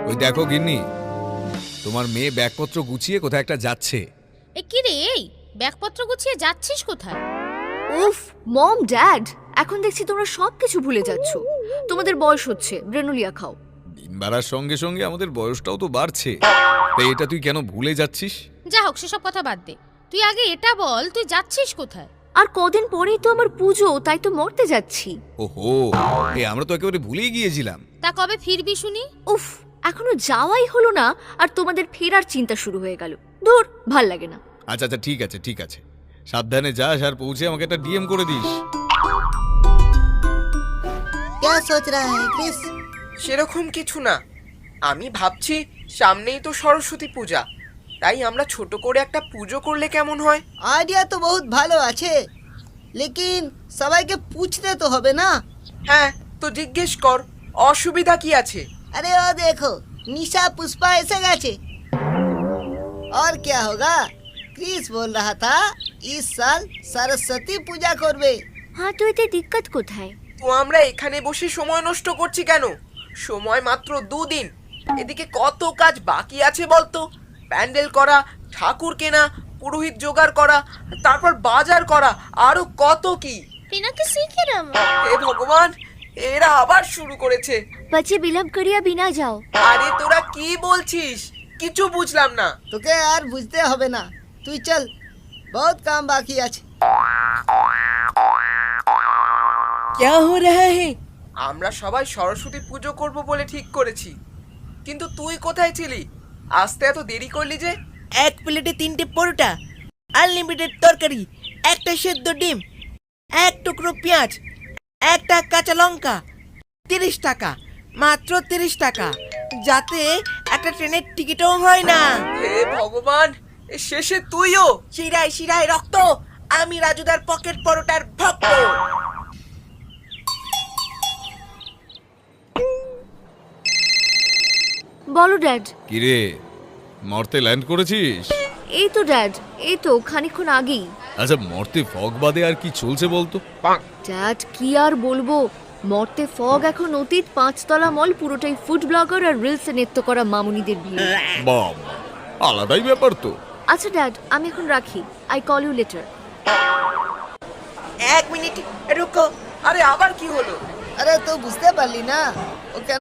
ওই দেখো গিন্নি, তোমার মেয়ে ব্যাগপত্র গুছিয়ে কোথায় একটা যাচ্ছে। এ কি রে, এই ব্যাগপত্র গুছিয়ে যাচ্ছিস কোথায়? উফ মম ড্যাড, এখন দেখছি তোমরা সবকিছু ভুলে যাচ্ছ। তোমাদের বয়স হচ্ছে, গ্রেনুলিয়া খাও। দিন বাড়ার সঙ্গে সঙ্গে আমাদের বয়সটাও তো বাড়ছে, তাই এটা তুই কেন ভুলে যাচ্ছিস? যা হোক, সেসব কথা বাদ দে। তুই আগে এটা বল, তুই যাচ্ছিস কোথায়? আর কদিন পরেই তো আমার পুজো, তাই তো মরতে যাচ্ছি। ওহো, আমরা তো একেবারে ভুলেই গিয়েছিলাম। তা কবে ফিরবি শুনি? উফ, এখনো যাওয়াই হলো না আর তোমাদের ফেরার চিন্তা শুরু হয়ে গেল। দূর, ভাল লাগে না। আচ্ছা আচ্ছা, ঠিক আছে ঠিক আছে, সাবধানে যাস আর পৌঁছে আমাকে একটা ডিএম করে দিস। क्या सोच रहा है क्रिस? সেরকম কিছু না, আমি ভাবছি সামনেই তো সরস্বতী পূজা, তাই আমরা ছোট করে একটা পুজো করলে কেমন হয়? आइडिया तो बहुत ভালো আছে, लेकिन সবাইকে पूछते तो হবে না। হ্যাঁ, তো জিজ্ঞেস কর, অসুবিধা কি আছে? अरे वो देखो, निशा पुष्पा ऐसे गए। और क्या होगा? क्रिस बोल रहा था इस साल सरस्वती पूजा করবে। হ্যাঁ, তো এতে দিক্কত কোথায়? তো আমরা এখানে বসে সময় নষ্ট করছি কেন? সময় মাত্র 2 দিন, এদিকে কত কাজ বাকি আছে বলতো। প্যান্ডেল করা, ঠাকুর কেনা, পুরোহিত জোগাড় করা, তারপর বাজার করা, আরো কত কি। পিনাকে শিখে রাম। হে ভগবান, এরা আবার শুরু করেছে। बच्चे विलम्ब करिए बिना जाओ। আরে তোরা কি বলছিস? কিছু বুঝলাম না। তোকে আর বুঝতে হবে না, তুই চল, बहुत काम बाकी আছে। क्या हो रहा है? আমরা সবাই সরস্বতী পুজো করব বলে ঠিক করেছি, কিন্তু তুই কোথায় ছিলি? আসতে এত দেরি করলি যে? এক প্লেটে 3টে পরোটা, আনলিমিটেড তরকারি, একটা সেদ্ধ ডিম, এক টুকরো পেঁয়াজ, একটা কাঁচা লঙ্কা, 30 টাকা, মাত্র 30 টাকা, যাতে একটা ট্রেনের টিকিটও হয় না। হে ভগবান, এ শেষে তুইও? শিরায় শিরায় রক্ত, আমি রাজুদার পকেট পরোটার ভক্ত। বলো ড্যাড। কিরে, মর্তে ল্যান্ড করেছিস? এই তো ড্যাড, এই তো খানিকক্ষণ আগেই। আচ্ছা, মর্তে ফগ বাদে আর কি চলছে বলতো? ড্যাড কি আর বলবো, মর্তে ফগ এখন অতীত। 5 তলা মল পুরোটাই ফুড ব্লগার আর রিলসে নৃত্য করা মামুনিদের ভিড়। বাবা, আলাদাই ব্যাপার তো। আচ্ছা ড্যাড, আমি এখন রাখি। I call you later. 1 minute রুকো। আরে আবার কি হলো? আরে তো বুঝতে পারলি না, ও কেন